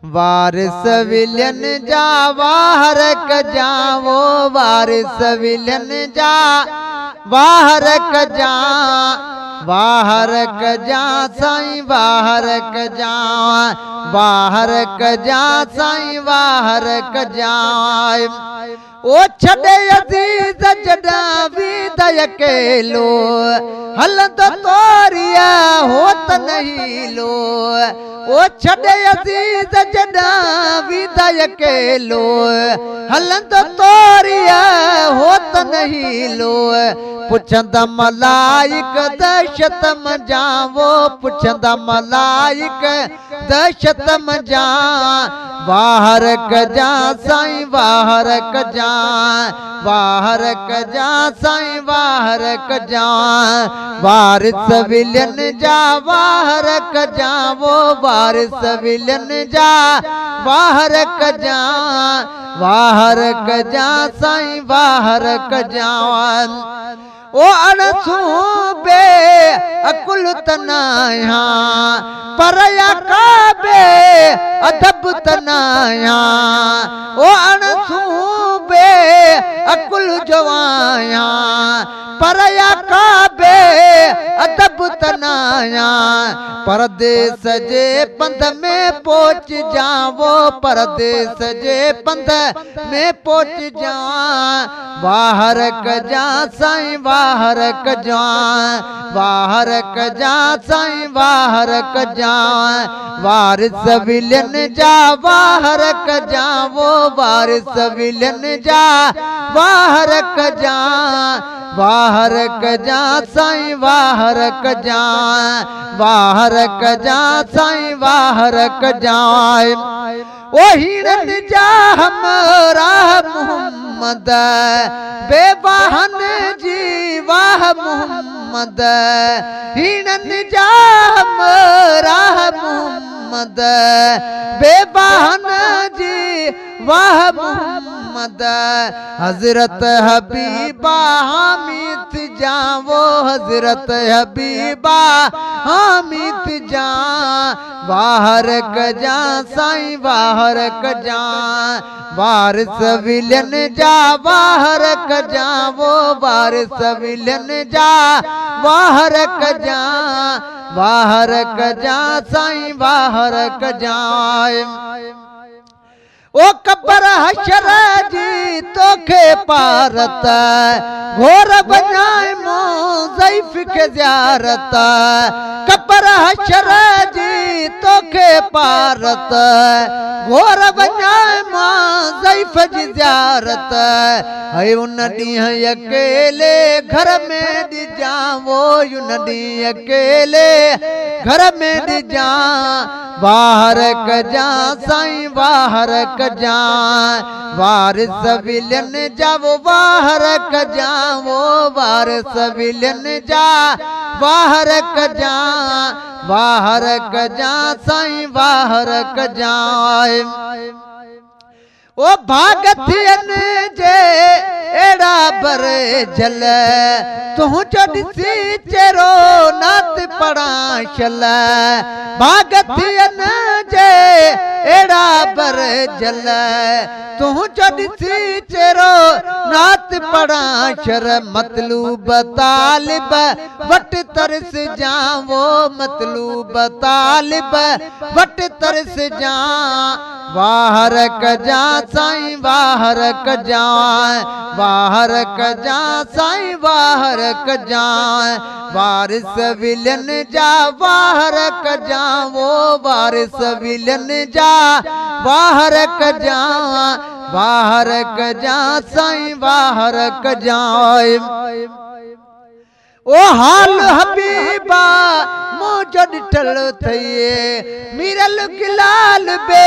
वारिस विलियन जा वाहर कजावो वारिस विलियन जा वाहर कजा वाहर कजा साईं वाहर कजा वाहर कजा साईं वाहर कजा ओ छड़े अजीज जडा विदय केलो हलंद तोरिया होत नहीं लो ओ छड़े अजीज जडा विदय केलो हलंद तोरिया होत नहीं लो पुछंदा मलाइक दहशत मजावो पुछंदा मलाइक दहशत मजा वाहर कजा साईं वाहर कजा वाहर कजा साईं वाहर कजा वारिस विलियन जा वाहर कजा वो वारिस विलियन जा वाहर कजा साईं वाहर कजा ओ अणसूबे अकुल तनाया परया काबे अदब तनाया ओ अणसूबे अकुल जवाया परया काबे अदब तनाया परदेस जे पंध में पहुंच जावो परदेस जे पंध में पहुंच जा वाहर कजा साईं वाहर कजा वाहर कजा साईं वाहर कजा वारिस विलियन जा वाहर कजा वो वारिस विलियन जा वाहर कजा साईं वाहर कजा साईं वाहर कजा ओ हिरन जा हमरा मोहम्मद बेबाहन जी वाह मोहम्मद हिरन जा हमरा मोहम्मद बेबाहन जी वाह मोहम्मद हजरत हबीबा हामिद जावो हजरत हबीबा हामिद जा वाहर कजा साईं वाहर कजा वारिस विलियन जा वाहर कजा वो वारिस विलियन जा वाहर कजा साईं वाहर कजा ओ कबर हशर जी तोखे पारत घोर बजाए मुज़ैफ के ज़ियारत कबर हशर जी तोखे पारत घोर बजाए मुज़ैफ जी ज़ियारत है उन ॾींहुं अकेले घर में ॾिजा वो उन ॾींहुं अकेले घर में ॾिजा वाहर कजा साईं वाहर कजा वारिस विलियन जा वो वाहर कजा वो वारिस विलियन जा वाहर कजा साईं वाहर कजा ओ भागथियन जे एड़ा बर जल तूं ॾिसी चेरो नात पढ़ा शल भागथियन जे एड़ा बर जल तूं ॾिसी चेरो नात पढ़ा शर मतलूब तालिब वट तरस जावो मतलूब तालिब वट तरस जा वाहर कजा साईं वाहर कजा साईं वाहर कजा वारिस विलियन जा वाहर कजा वो वारिस विलियन जा वाहर कजा साईं वाहर कजा ओ हाल हबीबा मुझो ॾिठल थई मीरल गिलाल बे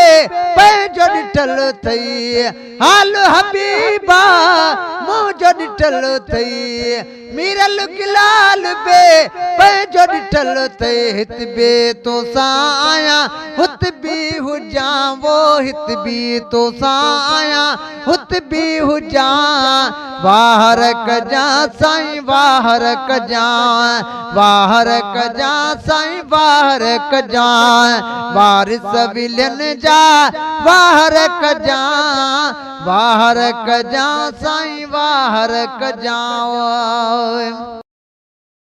पंहिंजो ॾिठल थई हाल हबीबा मुझो ॾिठल थई मीरल गिलाल बे पंहिंजो ॾिठल ते हित बि तोसां आहियां हुत बि हुजां वो हित बि तोसां आहियां हुत बि हुजां वाहर कजां साईं वाहर कजां वाहर कजां साईं वाहर कजां वारिस विलियन जा वाहर कजां वाहर कजां साईं वाहर कजां।